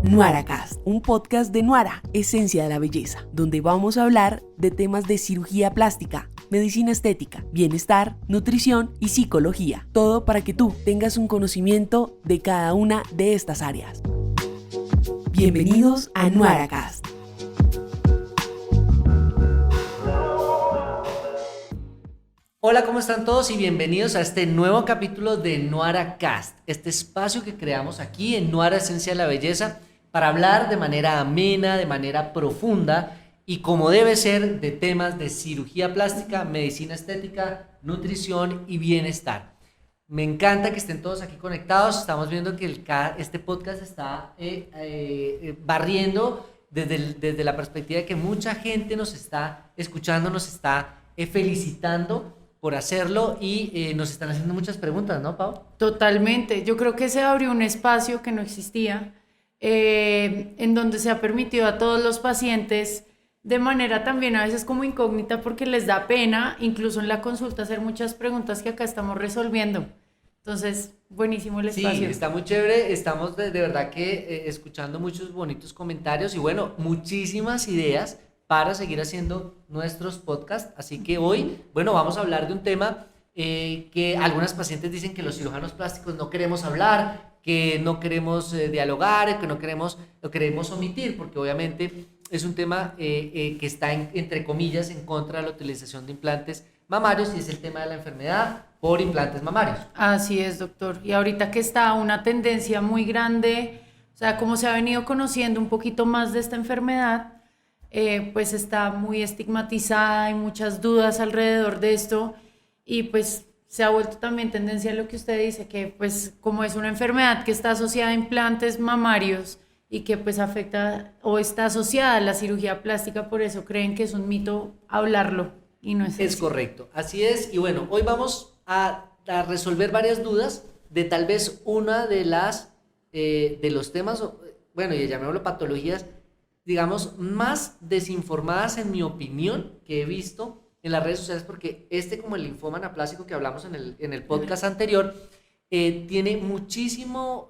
NuaraCast, un podcast de Nuara, Esencia de la Belleza, donde vamos a hablar de temas de cirugía plástica, medicina estética, bienestar, nutrición y psicología. Todo para que tú tengas un conocimiento de cada una de estas áreas. Bienvenidos a NuaraCast. Hola, ¿cómo están todos? Y bienvenidos a este nuevo capítulo de NuaraCast, este espacio que creamos aquí en Nuara, Esencia de la Belleza, para hablar de manera amena, de manera profunda y como debe ser de temas de cirugía plástica, medicina estética, nutrición y bienestar. Me encanta que estén todos aquí conectados. Estamos viendo que este podcast está barriendo desde la perspectiva de que mucha gente nos está escuchando, nos está felicitando por hacerlo y nos están haciendo muchas preguntas, ¿no, Pau? Totalmente. Yo creo que se abrió un espacio que no existía, en donde se ha permitido a todos los pacientes de manera también a veces como incógnita porque les da pena, incluso en la consulta, hacer muchas preguntas que acá estamos resolviendo. Entonces, buenísimo el espacio. Sí, está muy chévere, estamos de verdad que escuchando muchos bonitos comentarios y bueno, muchísimas ideas para seguir haciendo nuestros podcasts, así que hoy, bueno, vamos a hablar de un tema que algunas pacientes dicen que los cirujanos plásticos no queremos hablar, que no queremos dialogar, que no queremos, lo queremos omitir, porque obviamente es un tema que está, entre comillas, en contra de la utilización de implantes mamarios y es el tema de la enfermedad por implantes mamarios. Así es, doctor. Y ahorita que está una tendencia muy grande, o sea, como se ha venido conociendo un poquito más de esta enfermedad, pues está muy estigmatizada, hay muchas dudas alrededor de esto y pues se ha vuelto también tendencia a lo que usted dice, que pues como es una enfermedad que está asociada a implantes mamarios y que pues afecta o está asociada a la cirugía plástica, por eso creen que es un mito hablarlo y no es así. Es correcto, así es. Y bueno, hoy vamos a resolver varias dudas de tal vez una de los temas, bueno, y llamémoslo patologías, digamos, más desinformadas en mi opinión que he visto en las redes sociales, porque como el linfoma anaplásico que hablamos en el podcast anterior, tiene muchísimo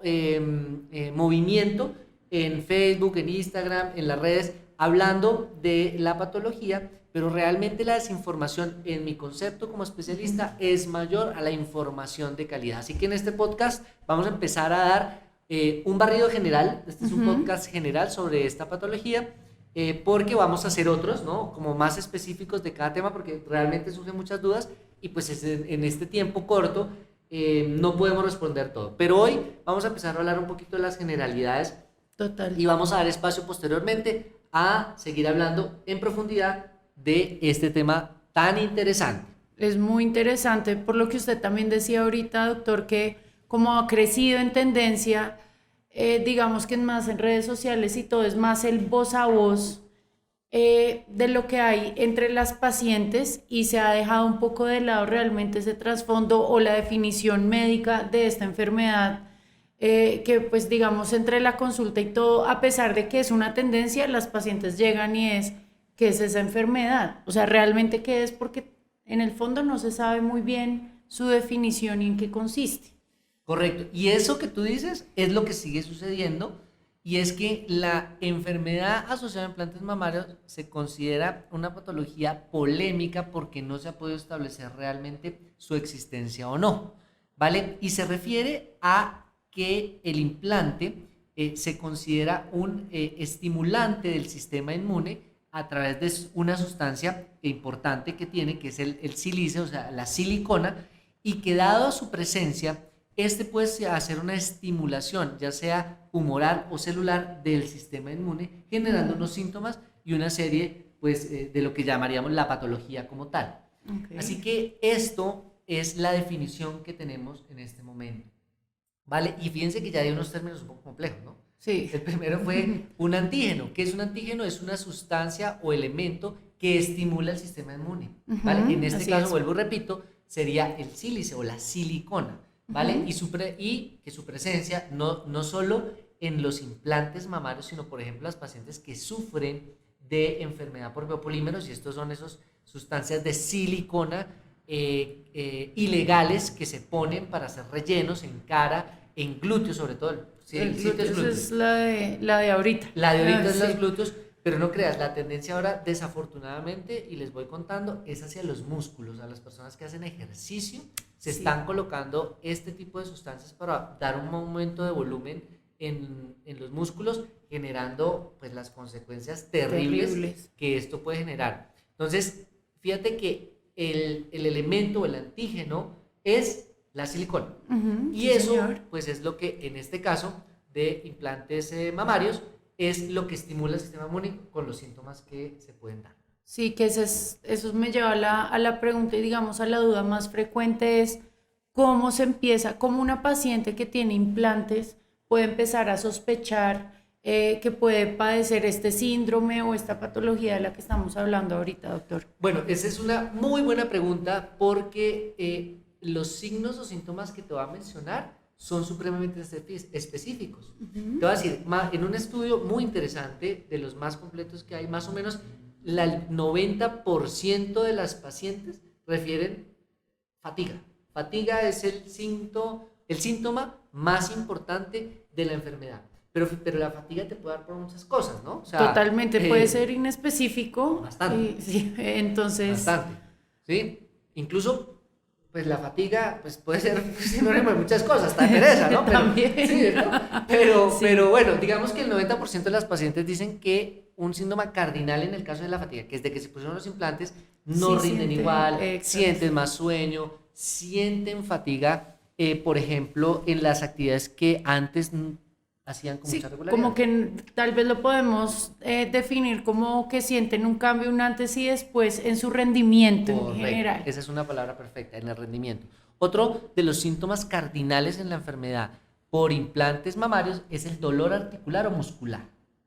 movimiento en Facebook, en Instagram, en las redes, hablando de la patología, pero realmente la desinformación en mi concepto como especialista es mayor a la información de calidad. Así que en este podcast vamos a empezar a dar un barrido general. Este es un podcast general sobre esta patología, porque vamos a hacer otros, ¿no? Como más específicos de cada tema, porque realmente surgen muchas dudas y pues en este tiempo corto no podemos responder todo. Pero hoy vamos a empezar a hablar un poquito de las generalidades. Total. Y vamos a dar espacio posteriormente a seguir hablando en profundidad de este tema tan interesante. Es muy interesante, por lo que usted también decía ahorita, doctor, que como ha crecido en tendencia, digamos que es más en redes sociales y todo, es más el voz a voz de lo que hay entre las pacientes y se ha dejado un poco de lado realmente ese trasfondo o la definición médica de esta enfermedad, que pues digamos entre la consulta y todo, a pesar de que es una tendencia, las pacientes llegan y es, ¿qué es esa enfermedad? O sea, realmente qué es, porque en el fondo no se sabe muy bien su definición y en qué consiste. Correcto. Y eso que tú dices es lo que sigue sucediendo, y es que la enfermedad asociada a implantes mamarios se considera una patología polémica porque no se ha podido establecer realmente su existencia o no, ¿vale? Y se refiere a que el implante se considera un estimulante del sistema inmune a través de una sustancia importante que tiene, que es el sílice, o sea, la silicona, y que dado su presencia, puede hacer una estimulación, ya sea humoral o celular, del sistema inmune, generando unos síntomas y una serie, pues, de lo que llamaríamos la patología como tal. Okay. Así que esto es la definición que tenemos en este momento, ¿vale? Y fíjense que ya hay unos términos un poco complejos, ¿no? Sí. El primero fue un antígeno. ¿Qué es un antígeno? Es una sustancia o elemento que estimula el sistema inmune, ¿vale? En este caso, vuelvo y repito, sería el sílice o la silicona, ¿vale? Y que su presencia no solo en los implantes mamarios, sino por ejemplo las pacientes que sufren de enfermedad por biopolímeros, y estos son esas sustancias de silicona ilegales que se ponen para hacer rellenos en cara, en glúteos sobre todo. Sí, El el sitio es glúteos glúteos. es la de ahorita. La de ahorita es Sí. los glúteos, pero no creas, la tendencia ahora, desafortunadamente, y les voy contando, es hacia los músculos. A las personas que hacen ejercicio se Sí. están colocando este tipo de sustancias para dar un aumento de volumen en los músculos, generando pues las consecuencias terribles que esto puede generar. Entonces, fíjate que el elemento o el antígeno es la silicona. Ujú, Y sí, eso, señor. pues es lo que en este caso de implantes mamarios, es lo que estimula el sistema inmune con los síntomas que se pueden dar. Sí, que eso me lleva a la pregunta y digamos a la duda más frecuente es cómo se empieza, cómo una paciente que tiene implantes puede empezar a sospechar que puede padecer este síndrome o esta patología de la que estamos hablando ahorita, doctor. Bueno, esa es una muy buena pregunta porque los signos o síntomas que te voy a mencionar son supremamente específicos. Te voy a decir, en un estudio muy interesante, de los más completos que hay, más o menos el 90% de las pacientes refieren fatiga. Fatiga es el síntoma más importante de la enfermedad. Pero la fatiga te puede dar por muchas cosas, ¿no? O sea, Totalmente, puede ser inespecífico. bastante. Sí, entonces, bastante, ¿sí? Incluso, pues la fatiga pues, puede ser sinónimo de muchas cosas, hasta de pereza, ¿no? Pero, También. sí, ¿no? Pero, Sí. pero bueno, digamos que el 90% de las pacientes dicen que un síntoma cardinal en el caso de la fatiga, que es de que se pusieron los implantes, no Sí, rinden sienten, igual, exacto. sienten más sueño, sienten fatiga, por ejemplo, en las actividades que antes hacían con sí, mucha regularidad. como que tal vez lo podemos definir como que sienten un cambio, un antes y después en su rendimiento en Correcto, general. esa es una palabra perfecta, en el rendimiento. Otro de los síntomas cardinales en la enfermedad por implantes mamarios es el dolor articular o muscular,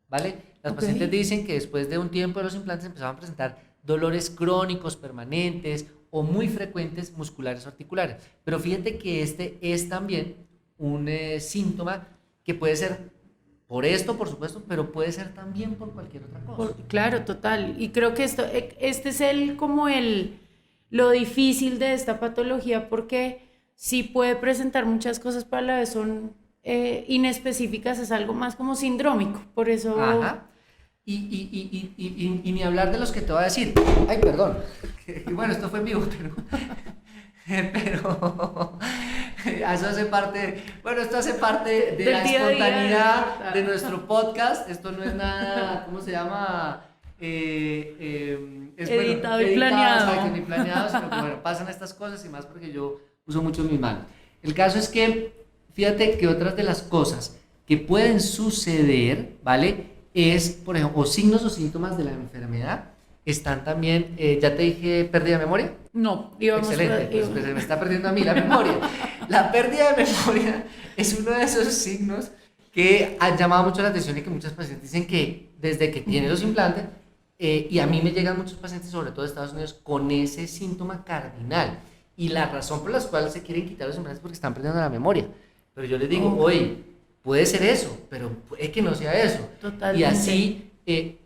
¿vale? Las Ok. pacientes dicen que después de un tiempo de los implantes empezaban a presentar dolores crónicos, permanentes o muy frecuentes musculares o articulares. Pero fíjate que este es también un síntoma que puede ser por esto, por supuesto, pero puede ser también por cualquier otra cosa. Claro, total. Y creo que este es lo difícil de esta patología porque sí puede presentar muchas cosas, pero a la vez son inespecíficas, es algo más como sindrómico. Por eso, Ajá. Y ni hablar de los que te voy a decir. Ay, perdón. Y bueno, esto fue en vivo, pero eso hace parte, bueno, esto hace parte de Del la día a día. espontaneidad de nuestro podcast. Esto no es nada, ¿cómo se llama? Es, Editado y planeado. exacto, ni planeado, sino que bueno, pasan estas cosas y más porque yo uso mucho mis manos. El caso es que, fíjate que otras de las cosas que pueden suceder, ¿vale? Es, por ejemplo, o signos o síntomas de la enfermedad, están también, ya te dije, pérdida de memoria. no, íbamos Excelente, pues se me está perdiendo a mí la memoria. La pérdida de memoria es uno de esos signos que han llamado mucho la atención y que muchas pacientes dicen que desde que tienen los implantes, y a mí me llegan muchos pacientes, sobre todo de Estados Unidos, con ese síntoma cardinal. Y la razón por la cual se quieren quitar los implantes es porque están perdiendo la memoria. Pero yo les digo, oye, puede ser eso, pero puede que no sea eso. Totalmente. Y así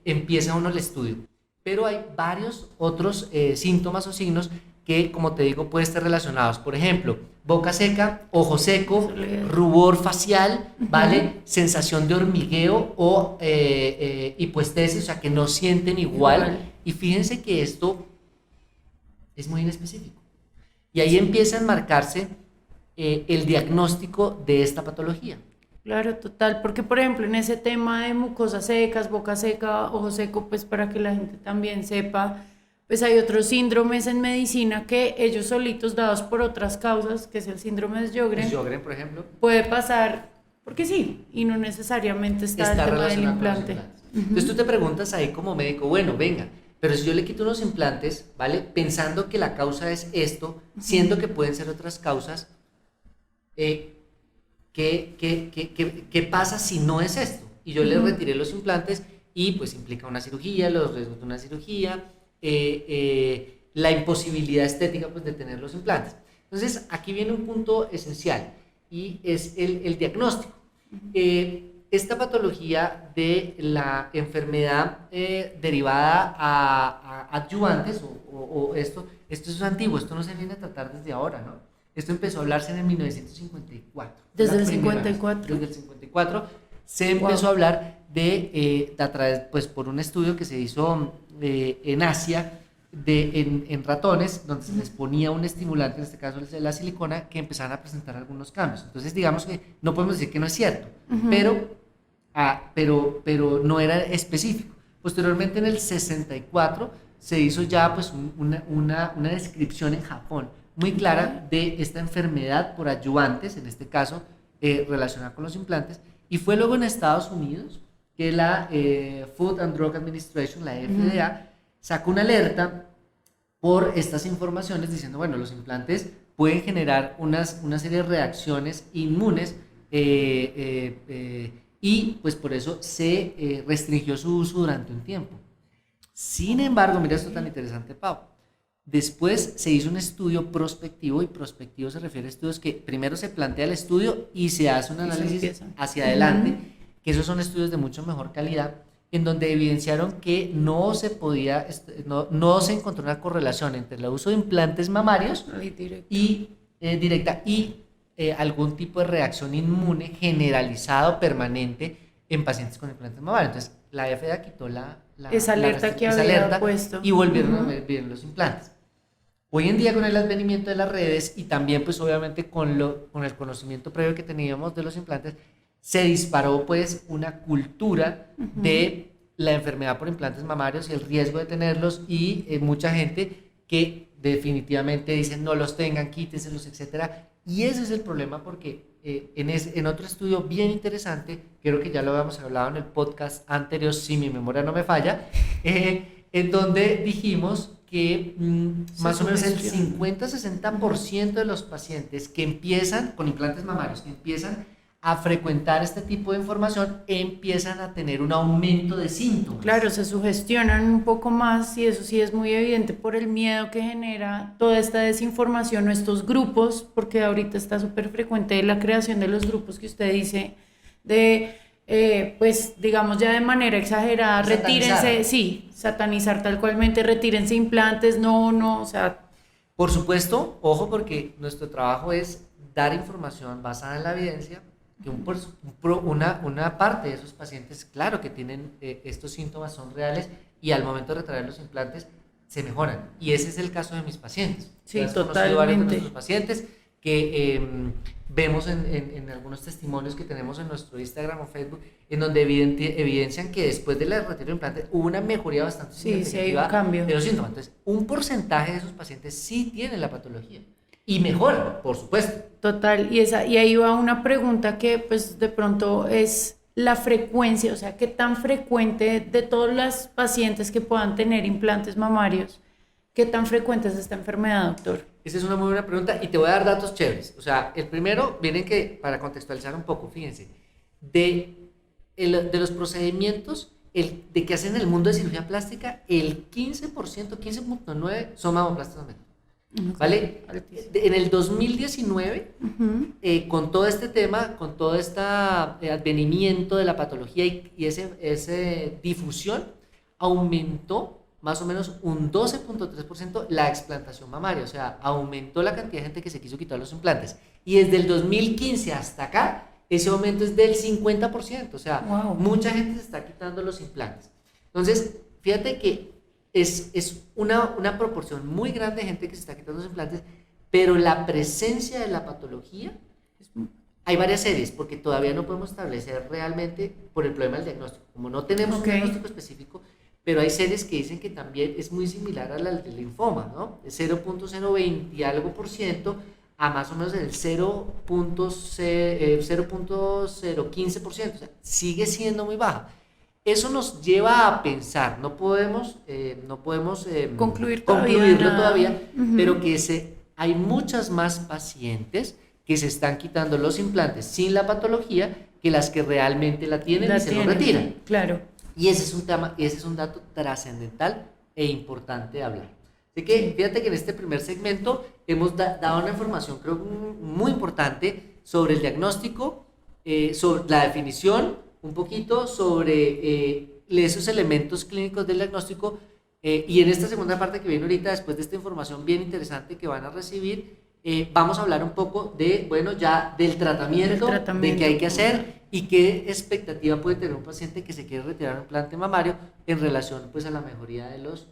empieza uno el estudio. Pero hay varios otros síntomas o signos que, como te digo, pueden estar relacionados. Por ejemplo, boca seca, ojo seco, Soledad. rubor facial, ¿vale? Sensación de hormigueo o hipoestesis, o sea, que no sienten igual. Y fíjense que esto es muy inespecífico. Y ahí empieza a enmarcarse el diagnóstico de esta patología. Claro, total, porque por ejemplo en ese tema de mucosas secas, boca seca, ojo seco, pues para que la gente también sepa, pues hay otros síndromes en medicina que ellos solitos, dados por otras causas, que es el síndrome de Sjögren, Sjögren, por ejemplo, puede pasar porque sí, y no necesariamente está el tema del relacionado con los implante. implantes. Entonces tú te preguntas ahí como médico, bueno, venga, pero si yo le quito unos implantes, ¿vale? Pensando que la causa es esto, siendo que pueden ser otras causas, ¿qué pasa si no es esto? Y yo le retiré los implantes y pues implica una cirugía, los riesgos de una cirugía, la imposibilidad estética pues, de tener los implantes. Entonces aquí viene un punto esencial y es el diagnóstico. Esta patología de la enfermedad derivada a adyuvantes o esto es antiguo, esto no se viene a tratar desde ahora, ¿no? Esto empezó a hablarse en el 1954. Desde el Primera vez. 54. Desde el 54 se empezó a hablar a través, pues por un estudio que se hizo en Asia, en ratones, donde se les ponía un estimulante, en este caso la silicona, que empezaban a presentar algunos cambios. Entonces, digamos que no podemos decir que no es cierto, pero no era específico. Posteriormente, en el 64, se hizo ya pues una descripción en Japón muy clara de esta enfermedad por ayudantes, en este caso relacionada con los implantes, y fue luego en Estados Unidos que la Food and Drug Administration, la FDA, sacó una alerta por estas informaciones diciendo, bueno, los implantes pueden generar una serie de reacciones inmunes y pues por eso se restringió su uso durante un tiempo. Sin embargo, mira esto tan interesante, Pau. Después se hizo un estudio prospectivo, y prospectivo se refiere a estudios que primero se plantea el estudio y se hace un análisis hacia adelante, que esos son estudios de mucho mejor calidad, en donde evidenciaron que no se encontró una correlación entre el uso de implantes mamarios y directa y algún tipo de reacción inmune generalizado permanente en pacientes con implantes mamarios. Entonces, la FDA quitó esa alerta que había puesto y volvieron a ver bien los implantes. Hoy en día, con el advenimiento de las redes y también pues obviamente con el conocimiento previo que teníamos de los implantes, se disparó pues una cultura de la enfermedad por implantes mamarios y el riesgo de tenerlos, y mucha gente que definitivamente dice no los tengan, quítenselos, etcétera. Y ese es el problema, porque en otro estudio bien interesante, creo que ya lo habíamos hablado en el podcast anterior, si mi memoria no me falla, en donde dijimos que más o menos el 50-60% de los pacientes que empiezan con implantes mamarios, que empiezan a frecuentar este tipo de información, empiezan a tener un aumento de síntomas. Claro, se sugestionan un poco más, y eso sí es muy evidente por el miedo que genera toda esta desinformación o estos grupos, porque ahorita está súper frecuente la creación de los grupos que usted dice, de, pues digamos ya de manera exagerada, retírense, sí, satanizar tal cualmente, retírense implantes, no, o sea... Por supuesto, ojo, porque nuestro trabajo es dar información basada en la evidencia, que una parte de esos pacientes, claro que tienen estos síntomas, son reales, y al momento de retraer los implantes se mejoran, y ese es el caso de mis pacientes. Sí, totalmente. Varios de nuestros pacientes que vemos en algunos testimonios que tenemos en nuestro Instagram o Facebook, en donde evidencian que después de la retiro de implantes hubo una mejoría bastante significativa de los síntomas. Entonces, un porcentaje de esos pacientes sí tienen la patología y mejoran, por supuesto. Total, y ahí va una pregunta que pues de pronto es la frecuencia, o sea, ¿qué tan frecuente de todos los pacientes que puedan tener implantes mamarios, qué tan frecuente es esta enfermedad, doctor? Esa es una muy buena pregunta, y te voy a dar datos chéveres. O sea, el primero, miren que para contextualizar un poco, fíjense, de los procedimientos de que hacen en el mundo de cirugía plástica, el 15%, 15.9% son mamoplastas mamarias. ¿Vale? En el 2019, con todo este tema, con todo este advenimiento de la patología y ese difusión, aumentó más o menos un 12.3% la explantación mamaria, o sea, aumentó la cantidad de gente que se quiso quitar los implantes. Y desde el 2015 hasta acá, ese aumento es del 50%, o sea, mucha gente se está quitando los implantes. Entonces, fíjate que es una proporción muy grande de gente que se está quitando los implantes, pero la presencia de la patología, hay varias series, porque todavía no podemos establecer realmente por el problema del diagnóstico. Como no tenemos un diagnóstico específico, pero hay series que dicen que también es muy similar a la del linfoma, ¿no? De 0.020 y algo por ciento a más o menos el 0.015%, o sea, sigue siendo muy baja. Eso nos lleva a pensar, no podemos concluirlo todavía, pero que hay muchas más pacientes que se están quitando los implantes sin la patología que las que realmente la tienen y se lo retiran. Claro. Y ese es un tema, ese es un dato trascendental e importante de hablar. Así que fíjate que en este primer segmento hemos dado una información, creo, muy importante sobre el diagnóstico, sobre la definición, un poquito sobre esos elementos clínicos del diagnóstico, y en esta segunda parte que viene ahorita, después de esta información bien interesante que van a recibir, vamos a hablar un poco de, bueno, ya del tratamiento, de qué hay que hacer y qué expectativa puede tener un paciente que se quiere retirar un implante mamario en relación pues a la mejoría de los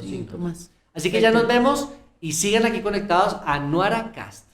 síntomas. Así que ya nos vemos y sigan aquí conectados a Nuara Cast.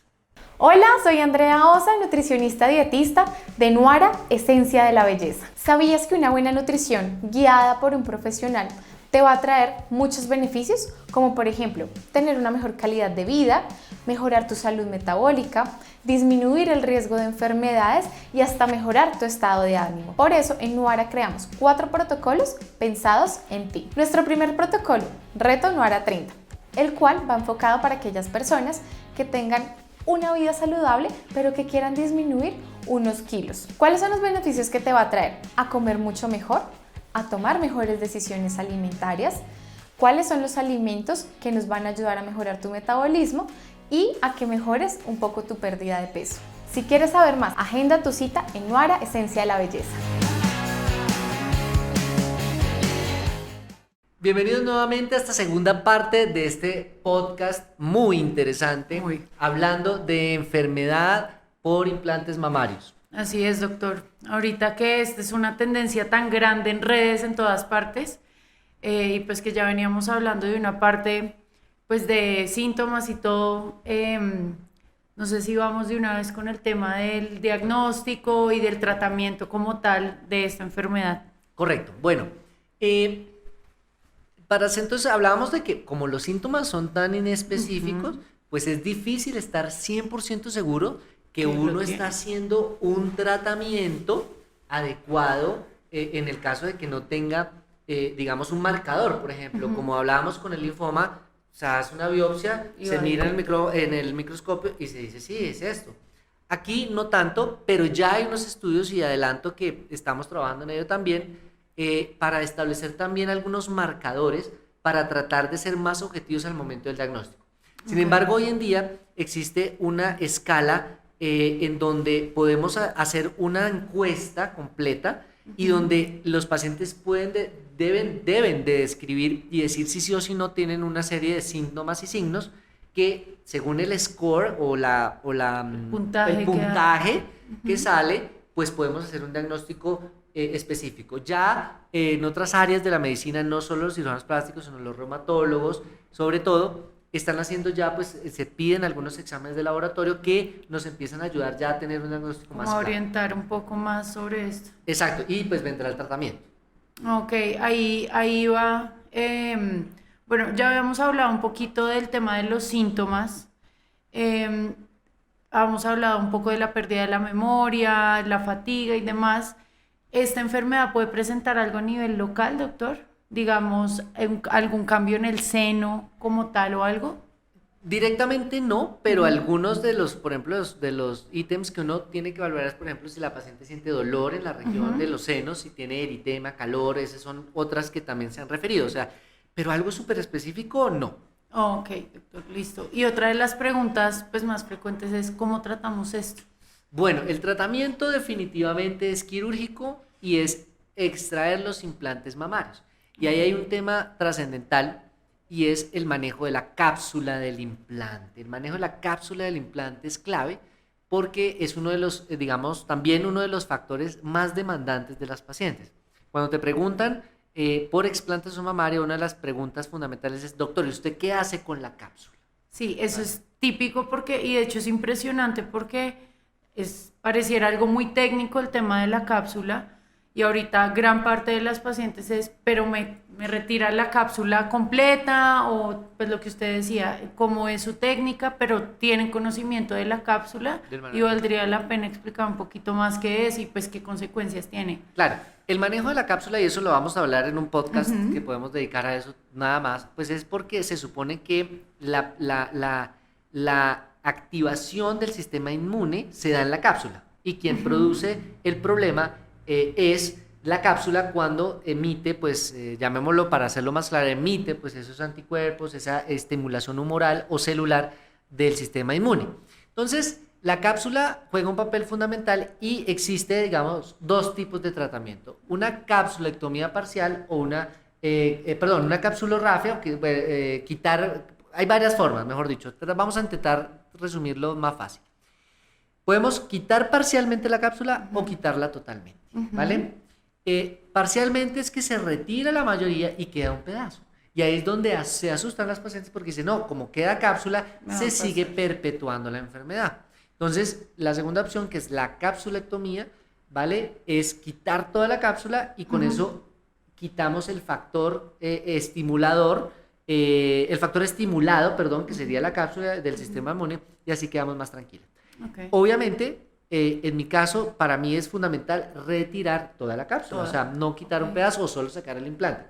Hola, soy Andrea Osa, nutricionista dietista de Nuara, Esencia de la Belleza. ¿Sabías que una buena nutrición guiada por un profesional te va a traer muchos beneficios? Como por ejemplo, tener una mejor calidad de vida, mejorar tu salud metabólica, disminuir el riesgo de enfermedades y hasta mejorar tu estado de ánimo. Por eso en Nuara creamos 4 protocolos pensados en ti. Nuestro primer protocolo, Reto Nuara 30, el cual va enfocado para aquellas personas que tengan una vida saludable, pero que quieran disminuir unos kilos. ¿Cuáles son los beneficios que te va a traer? A comer mucho mejor, a tomar mejores decisiones alimentarias, cuáles son los alimentos que nos van a ayudar a mejorar tu metabolismo y a que mejores un poco tu pérdida de peso. Si quieres saber más, agenda tu cita en Nuara, Esencia de la Belleza. Bienvenidos nuevamente a esta segunda parte de este podcast muy interesante, hablando de enfermedad por implantes mamarios. Así es, doctor. Ahorita que esta es una tendencia tan grande en redes en todas partes, y pues que ya veníamos hablando de una parte pues de síntomas y todo, no sé si vamos de una vez con el tema del diagnóstico y del tratamiento como tal de esta enfermedad. Correcto. Bueno, entonces hablábamos de que como los síntomas son tan inespecíficos, pues es difícil estar 100% seguro que uno está haciendo un tratamiento adecuado en el caso de que no tenga, digamos, un marcador, por ejemplo, como hablábamos con el linfoma, o sea, hace una biopsia, se mira en el microscopio y se dice, sí, es esto. Aquí no tanto, pero ya hay unos estudios y adelanto que estamos trabajando en ello también, para establecer también algunos marcadores para tratar de ser más objetivos al momento del diagnóstico. Sin embargo, hoy en día existe una escala en donde podemos hacer una encuesta completa y donde los pacientes deben de describir y decir si sí o si no tienen una serie de síntomas y signos que según el score o el puntaje que sale, pues podemos hacer un diagnóstico específico. Ya en otras áreas de la medicina, no solo los cirujanos plásticos, sino los reumatólogos, sobre todo, están haciendo ya, pues se piden algunos exámenes de laboratorio que nos empiezan a ayudar ya a tener un diagnóstico más claro. Orientar un poco más sobre esto. Exacto, y pues vendrá el tratamiento. Ok, ahí va. Bueno, ya habíamos hablado un poquito del tema de los síntomas. Habíamos hablado un poco de la pérdida de la memoria, la fatiga y demás. ¿Esta enfermedad puede presentar algo a nivel local, doctor? Digamos, algún cambio en el seno como tal o algo. Directamente no, pero algunos de los, por ejemplo, de los ítems que uno tiene que evaluar es, por ejemplo, si la paciente siente dolor en la región de los senos, si tiene eritema, calor, esas son otras que también se han referido, o sea, pero algo súper específico, no. Ok, doctor, listo. Y otra de las preguntas pues más frecuentes es, ¿cómo tratamos esto? Bueno, el tratamiento definitivamente es quirúrgico y es extraer los implantes mamarios. Y ahí hay un tema trascendental y es el manejo de la cápsula del implante. El manejo de la cápsula del implante es clave porque es uno de los, digamos, también uno de los factores más demandantes de las pacientes. Cuando te preguntan por explantación mamaria, una de las preguntas fundamentales es, doctor, ¿y usted qué hace con la cápsula? Sí, eso es típico porque, y de hecho es impresionante porque pareciera algo muy técnico el tema de la cápsula. Y ahorita gran parte de las pacientes es, pero me retira la cápsula completa o pues lo que usted decía, cómo es su técnica, pero tienen conocimiento de la cápsula y valdría la pena explicar un poquito más qué es y pues qué consecuencias tiene. Claro, el manejo de la cápsula, y eso lo vamos a hablar en un podcast que podemos dedicar a eso nada más, pues es porque se supone que la activación del sistema inmune se da en la cápsula y quien produce el problema es la cápsula cuando emite, pues llamémoslo para hacerlo más claro, emite pues esos anticuerpos, esa estimulación humoral o celular del sistema inmune. Entonces, la cápsula juega un papel fundamental y existe, digamos, dos tipos de tratamiento. Una capsulectomía parcial o una capsulorrafia, quitar, hay varias formas, mejor dicho. Vamos a intentar resumirlo más fácil. Podemos quitar parcialmente la cápsula o quitarla totalmente, ¿vale? Parcialmente es que se retira la mayoría y queda un pedazo. Y ahí es donde se asustan las pacientes porque dicen, no, como queda cápsula, se sigue perpetuando la enfermedad. Entonces, la segunda opción, que es la capsulectomía, ¿vale? Es quitar toda la cápsula y con eso quitamos el factor estimulado, perdón, que sería la cápsula del sistema inmune, y así quedamos más tranquilos. Okay. Obviamente, en mi caso, para mí es fundamental retirar toda la cápsula, o sea, no quitar un pedazo o solo sacar el implante.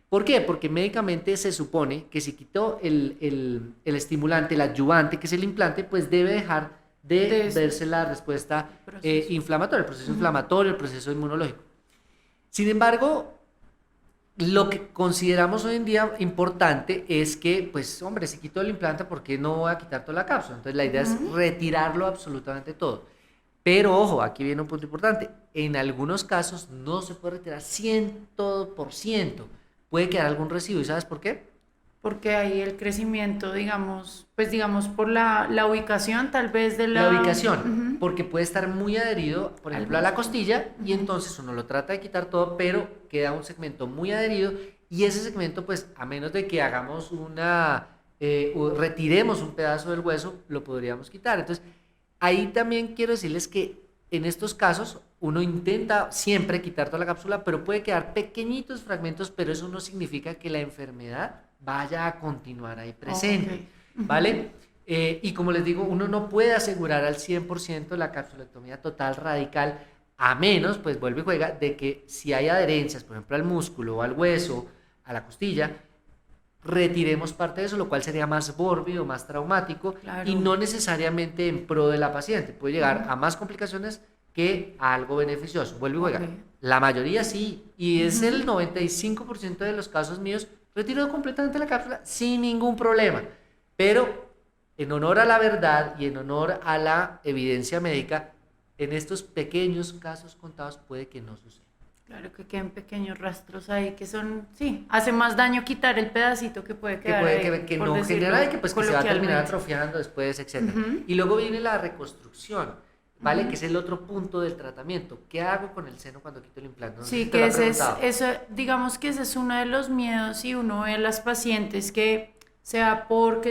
¿Por qué? Porque médicamente se supone que si quitó el estimulante, el adyuvante, que es el implante, pues debe dejar de verse la respuesta inflamatoria, el proceso inflamatorio, el proceso inmunológico. Sin embargo, lo que consideramos hoy en día importante es que, pues, hombre, si quito el implante, ¿por qué no voy a quitar toda la cápsula? Entonces, la idea es retirarlo absolutamente todo. Pero, ojo, aquí viene un punto importante. En algunos casos no se puede retirar 100%. Puede quedar algún residuo. ¿Y sabes por qué? Porque ahí el crecimiento, digamos, pues digamos por la ubicación tal vez de la... La ubicación, porque puede estar muy adherido, por ejemplo, a la costilla, y entonces uno lo trata de quitar todo, pero queda un segmento muy adherido, y ese segmento, pues, a menos de que hagamos retiremos un pedazo del hueso, lo podríamos quitar. Entonces, ahí también quiero decirles que en estos casos uno intenta siempre quitar toda la cápsula, pero puede quedar pequeñitos fragmentos, pero eso no significa que la enfermedad vaya a continuar ahí presente, ¿vale? Y como les digo, uno no puede asegurar al 100% la capsulectomía total radical, a menos, pues vuelve y juega, de que si hay adherencias, por ejemplo, al músculo o al hueso, a la costilla, retiremos parte de eso, lo cual sería más mórbido, más traumático, y no necesariamente en pro de la paciente. Puede llegar a más complicaciones que a algo beneficioso. Vuelve y juega. La mayoría sí, y es el 95% de los casos míos, retiro completamente la cápsula sin ningún problema. Pero en honor a la verdad y en honor a la evidencia médica, en estos pequeños casos contados puede que no suceda. Claro, que queden pequeños rastros ahí que son, sí, hace más daño quitar el pedacito que puede quedar que no genera, que pues que se va a terminar atrofiando después, etc. Y luego viene la reconstrucción, ¿vale? Que es el otro punto del tratamiento. ¿Qué hago con el seno cuando quito el implante? No sí, que eso, digamos que ese es uno de los miedos, y uno ve a las pacientes que sea por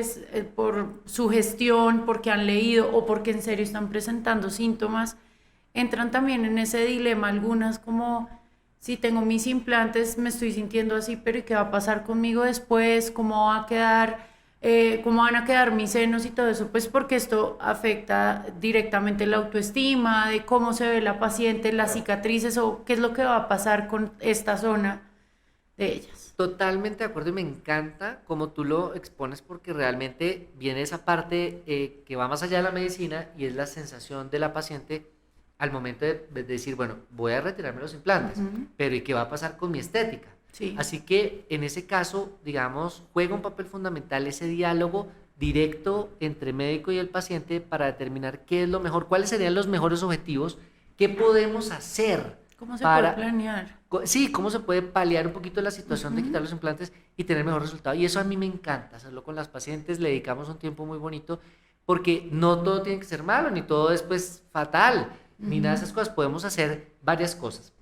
su gestión, porque han leído o porque en serio están presentando síntomas, entran también en ese dilema algunas como, si tengo mis implantes, me estoy sintiendo así, pero ¿y qué va a pasar conmigo después? ¿Cómo va a quedar? ¿Cómo van a quedar mis senos y todo eso? Pues porque esto afecta directamente la autoestima, de cómo se ve la paciente, las cicatrices, o qué es lo que va a pasar con esta zona de ellas. Totalmente de acuerdo, y me encanta cómo tú lo expones, porque realmente viene esa parte que va más allá de la medicina, y es la sensación de la paciente al momento de decir, bueno, voy a retirarme los implantes, pero ¿y qué va a pasar con mi estética? Sí. Así que en ese caso, digamos, juega un papel fundamental ese diálogo directo entre médico y el paciente para determinar qué es lo mejor, cuáles serían los mejores objetivos, qué podemos hacer. ¿Cómo se puede planear? Sí, cómo se puede paliar un poquito la situación de quitar los implantes y tener mejor resultado. Y eso a mí me encanta, hacerlo con las pacientes, le dedicamos un tiempo muy bonito, porque no todo tiene que ser malo, ni todo es pues fatal, ni nada de esas cosas. Podemos hacer varias cosas.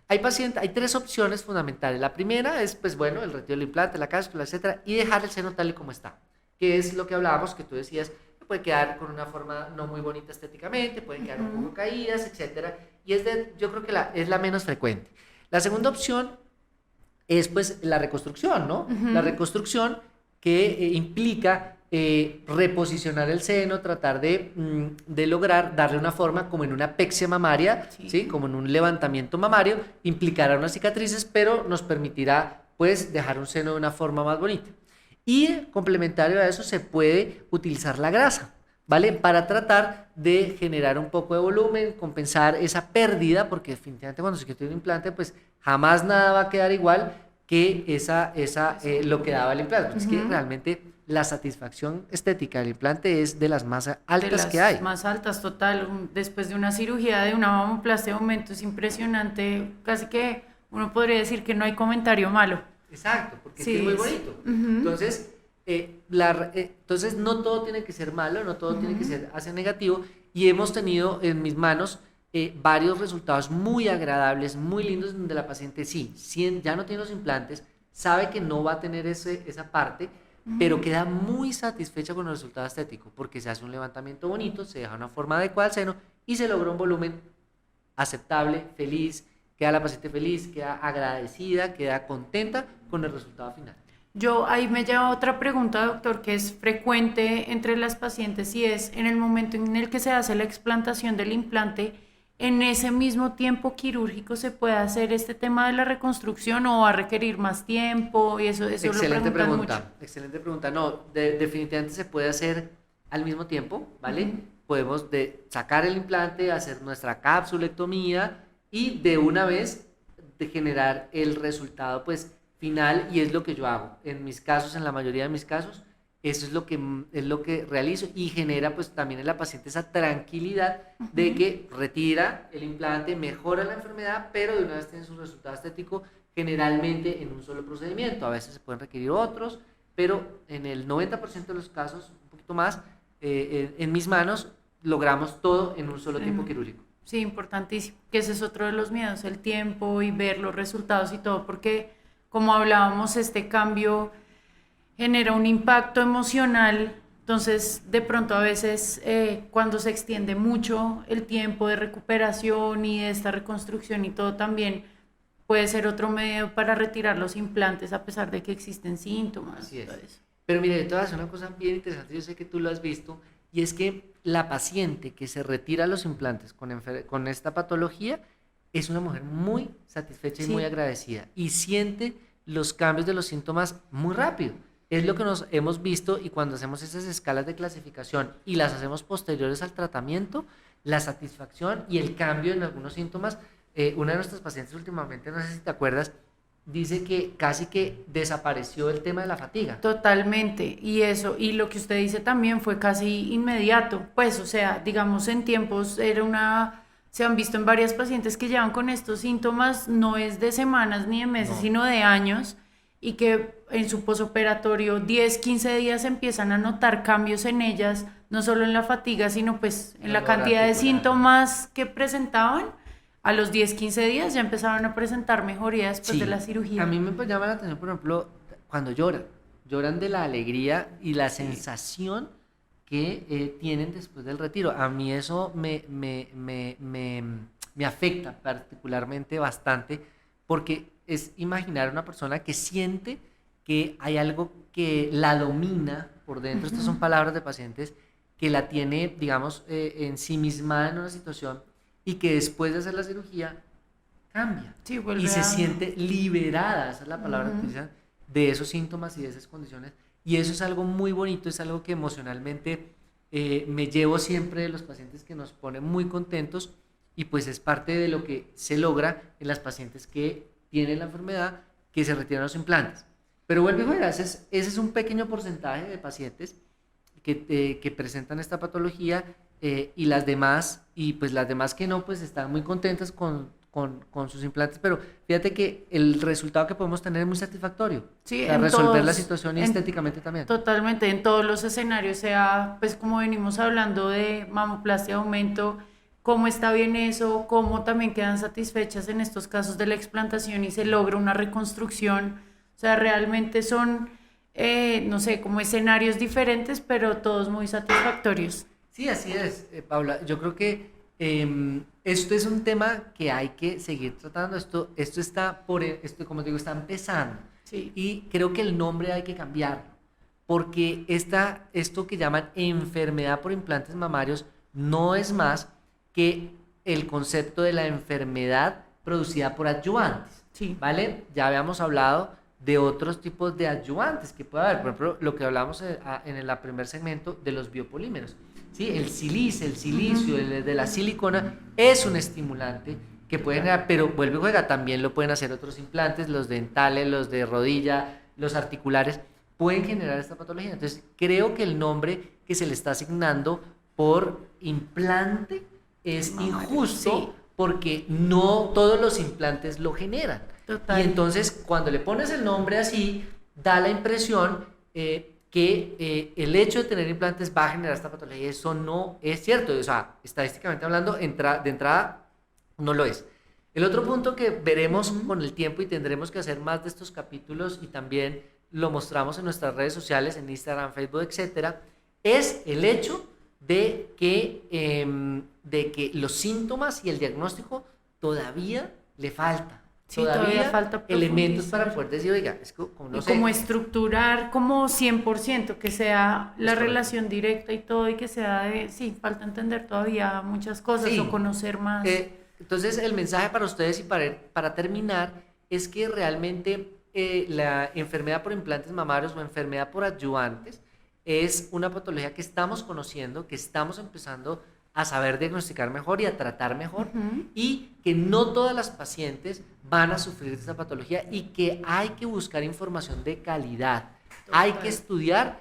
Hay 3 opciones fundamentales. La primera es, pues bueno, el retiro del implante, la cápsula, etcétera, y dejar el seno tal y como está, que es lo que hablábamos, que tú decías, que puede quedar con una forma no muy bonita estéticamente, pueden quedar un poco caídas, etcétera, y yo creo que es la menos frecuente. La segunda opción es, pues, la reconstrucción, ¿no? La reconstrucción que implica reposicionar el seno, tratar de lograr darle una forma como en una apexia mamaria, ¿sí? Como en un levantamiento mamario, implicará unas cicatrices, pero nos permitirá, pues, dejar un seno de una forma más bonita. Y complementario a eso se puede utilizar la grasa, ¿vale? Para tratar de generar un poco de volumen, compensar esa pérdida, porque definitivamente cuando se quita un implante, pues jamás nada va a quedar igual que lo que daba el implante. Es que realmente la satisfacción estética del implante es de las más altas que hay. Más altas, total. Después de una cirugía, de una mamoplastia, aumento es impresionante. Casi que uno podría decir que no hay comentario malo. Exacto, porque es muy bonito. Entonces, Entonces no todo tiene que ser malo, no todo tiene que ser hacia negativo, y hemos tenido en mis manos varios resultados muy agradables, muy lindos, donde la paciente ya no tiene los implantes, sabe que no va a tener esa parte, pero queda muy satisfecha con el resultado estético, porque se hace un levantamiento bonito, se deja una forma adecuada al seno y se logra un volumen aceptable, feliz, queda la paciente feliz, queda agradecida, queda contenta con el resultado final. Yo ahí me lleva otra pregunta, doctor, que es frecuente entre las pacientes, y es en el momento en el que se hace la explantación del implante, ¿en ese mismo tiempo quirúrgico se puede hacer este tema de la reconstrucción o va a requerir más tiempo? Y eso Excelente lo preguntan mucho. Excelente pregunta. No, definitivamente se puede hacer al mismo tiempo, ¿vale? Podemos sacar el implante, hacer nuestra capsulectomía y de una vez generar el resultado, pues, final, y es lo que yo hago. En mis casos, en la mayoría de mis casos, eso es lo que realizo, y genera pues también en la paciente esa tranquilidad de que retira el implante, mejora la enfermedad, pero de una vez tiene su resultado estético, generalmente en un solo procedimiento. A veces se pueden requerir otros, pero en el 90% de los casos, un poquito más, en mis manos logramos todo en un solo tiempo quirúrgico. Sí, importantísimo, que ese es otro de los miedos, el tiempo y ver los resultados y todo, porque como hablábamos, este cambio genera un impacto emocional, entonces de pronto a veces cuando se extiende mucho el tiempo de recuperación y de esta reconstrucción y todo, también puede ser otro medio para retirar los implantes a pesar de que existen síntomas. Así es. Todo eso. Pero mire, te voy a hacer una cosa bien interesante, yo sé que tú lo has visto, y es que la paciente que se retira los implantes con esta patología es una mujer muy satisfecha y muy agradecida, y siente los cambios de los síntomas muy rápido. Es lo que nos hemos visto, y cuando hacemos esas escalas de clasificación y las hacemos posteriores al tratamiento, la satisfacción y el cambio en algunos síntomas. Una de nuestras pacientes últimamente, no sé si te acuerdas, dice que casi que desapareció el tema de la fatiga. Totalmente, y eso, y lo que usted dice también fue casi inmediato, pues, o sea, digamos en tiempos se han visto en varias pacientes que llevan con estos síntomas, no es de semanas ni de meses, sino de años, y que en su posoperatorio 10, 15 días empiezan a notar cambios en ellas, no solo en la fatiga, sino pues en la cantidad de síntomas que presentaban. A los 10, 15 días ya empezaban a presentar mejoría después de la cirugía. A mí me llama la atención, por ejemplo, cuando lloran de la alegría y la sensación que tienen después del retiro. A mí eso me afecta particularmente bastante, porque es imaginar a una persona que siente que hay algo que la domina por dentro. Estas son palabras de pacientes que la tiene, digamos, ensimismada en una situación, y que después de hacer la cirugía cambia y se siente liberada, esa es la palabra que utilizan, de esos síntomas y de esas condiciones, y eso es algo muy bonito, es algo que emocionalmente me llevo siempre de los pacientes, que nos pone muy contentos, y pues es parte de lo que se logra en las pacientes que tienen la enfermedad, que se retiran los implantes. Pero vuelvo y juega, ese es un pequeño porcentaje de pacientes que presentan esta patología, y las demás que no, pues están muy contentas con sus implantes, pero fíjate que el resultado que podemos tener es muy satisfactorio, sí, para resolver la situación y estéticamente también. Totalmente, en todos los escenarios, sea, pues como venimos hablando de mamoplastia, aumento, cómo está bien eso, cómo también quedan satisfechas en estos casos de la explantación y se logra una reconstrucción, o sea, realmente son, no sé, como escenarios diferentes, pero todos muy satisfactorios. Sí, así es, Paula. Yo creo que esto es un tema que hay que seguir tratando. Esto está como digo, está empezando. Sí. Y creo que el nombre hay que cambiarlo, porque esto que llaman enfermedad por implantes mamarios no es más que el concepto de la enfermedad producida por adyuvantes. Sí. ¿Vale? Ya habíamos hablado de otros tipos de adyuvantes que puede haber. Por ejemplo, lo que hablamos en el primer segmento de los biopolímeros. ¿Sí? El silicio, el de la silicona es un estimulante que puede generar, pero vuelve y juega, también lo pueden hacer otros implantes, los dentales, los de rodilla, los articulares, pueden generar esta patología. Entonces, creo que el nombre que se le está asignando por implante es injusto, sí, porque no todos los implantes lo generan. Total. Y entonces, cuando le pones el nombre así, da la impresión que el hecho de tener implantes va a generar esta patología. Eso no es cierto. O sea, estadísticamente hablando, de entrada no lo es. El otro punto que veremos con el tiempo y tendremos que hacer más de estos capítulos y también lo mostramos en nuestras redes sociales, en Instagram, Facebook, etcétera, es el hecho de que los síntomas y el diagnóstico todavía le falta. Sí, todavía falta elementos profundizar. para poder decir, oiga, es que, como no Y sé, como estructurar como 100%, que sea la correcto. relación directa y todo, y que sea de, sí, falta entender todavía muchas cosas Sí. o conocer más. Entonces, el mensaje para ustedes y para terminar es que realmente la enfermedad por implantes mamarios o enfermedad por adyuvantes es una patología que estamos conociendo, que estamos empezando a saber diagnosticar mejor y a tratar mejor, y que no todas las pacientes van a sufrir de esta patología y que hay que buscar información de calidad. Hay que estudiar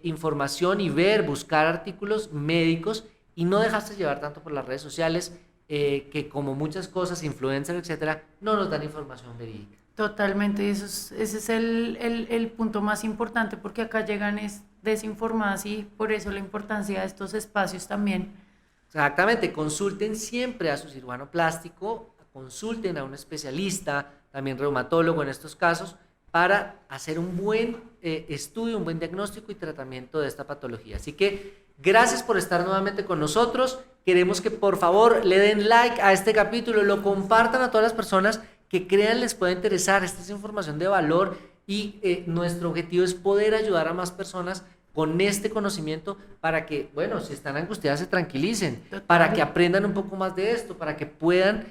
información y buscar artículos médicos y no dejarse llevar tanto por las redes sociales, que como muchas cosas, influencers, etcétera, no nos dan información verídica. Totalmente, ese es el punto más importante, porque acá llegan desinformadas, y por eso la importancia de estos espacios también. Exactamente, consulten siempre a su cirujano plástico, consulten a un especialista, también reumatólogo en estos casos, para hacer un buen estudio, un buen diagnóstico y tratamiento de esta patología. Así que gracias por estar nuevamente con nosotros. Queremos que por favor le den like a este capítulo, lo compartan a todas las personas que crean les pueda interesar. Esta es información de valor y nuestro objetivo es poder ayudar a más personas con este conocimiento para que, bueno, si están angustiadas se tranquilicen, Total. para que aprendan un poco más de esto, para que puedan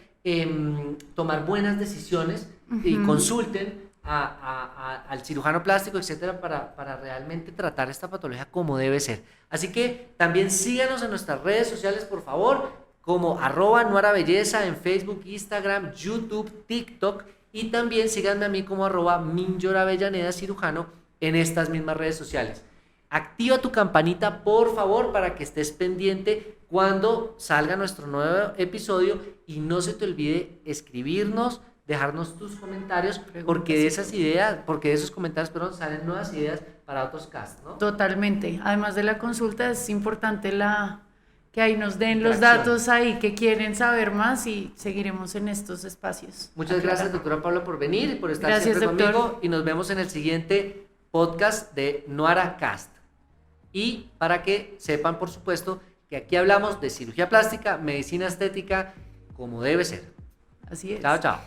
tomar buenas decisiones y consulten al cirujano plástico, etcétera, para realmente tratar esta patología como debe ser. Así que también síganos en nuestras redes sociales, por favor, como @nuarabelleza en Facebook, Instagram, YouTube, TikTok, y también síganme a mí como @minyoravellaneda cirujano en estas mismas redes sociales. Activa tu campanita, por favor, para que estés pendiente cuando salga nuestro nuevo episodio, y no se te olvide escribirnos, dejarnos tus comentarios, porque de esas ideas, porque de esos comentarios, perdón, salen nuevas ideas para otros casts, ¿no? Totalmente. Además de la consulta, es importante que ahí nos den los Interacción. datos ahí que quieren saber más, y seguiremos en estos espacios. Muchas gracias, doctora Paula, por venir y por estar Gracias, siempre doctor. conmigo, y nos vemos en el siguiente podcast de Nuara Cast. Y para que sepan, por supuesto, que aquí hablamos de cirugía plástica, medicina estética, como debe ser. Así es. Chao, chao.